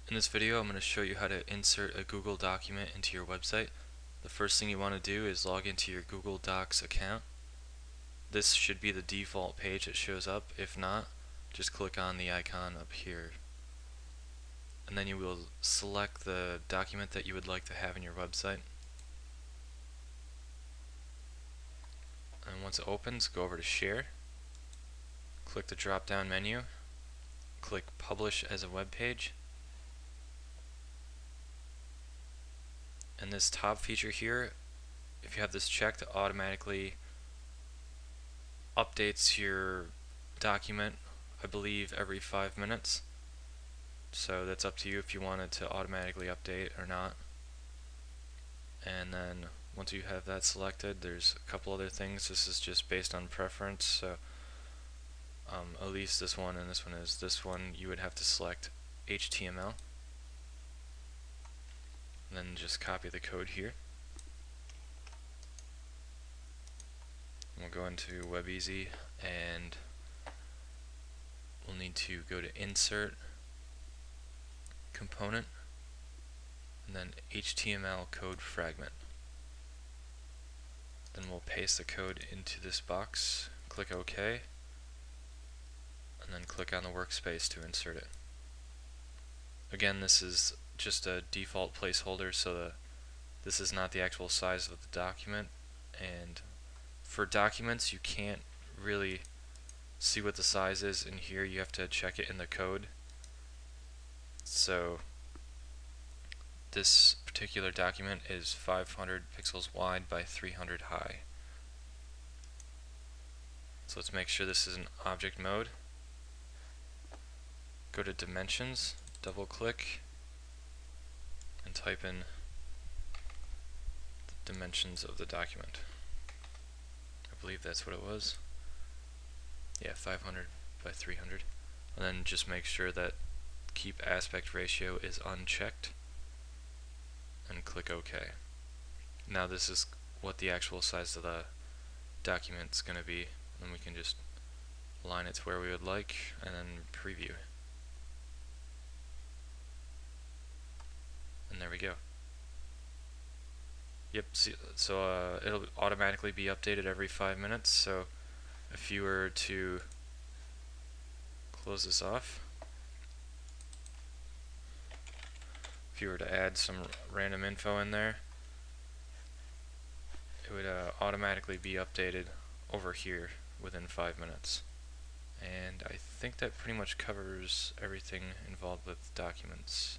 In this video, I'm going to show you how to insert a Google document into your website. The first thing you want to do is log into your Google Docs account. This should be the default page that shows up. If not, just click on the icon up here. And then you will select the document that you would like to have in your website. And once it opens, go over to Share. Click the drop down menu. Click Publish as a web page. And this top feature here, if you have this checked, it automatically updates your document, I believe, every 5 minutes. So that's up to you if you want it to automatically update or not. And then once you have that selected, there's a couple other things. This is just based on preference. So at least this one and this one is. This one you would have to select HTML. And then just copy the code here. We'll go into WebEasy and we'll need to go to Insert, Component, and then HTML code fragment. Then we'll paste the code into this box, click OK, and then click on the workspace to insert it. Again, this is just a default placeholder, so this is not the actual size of the document, and for documents you can't really see what the size is in here. You have to check it in the code. So this particular document is 500 pixels wide by 300 high. So let's make sure this is in object mode. Go to Dimensions, double click, and type in the dimensions of the document. I believe that's what it was. Yeah, 500 by 300. And then just make sure that keep aspect ratio is unchecked and click OK. Now this is what the actual size of the document is going to be, and we can just align it to where we would like and then preview. And there we go. Yep, so it'll automatically be updated every 5 minutes. So if you were to close this off, if you were to add some random info in there, it would automatically be updated over here within 5 minutes. And I think that pretty much covers everything involved with documents.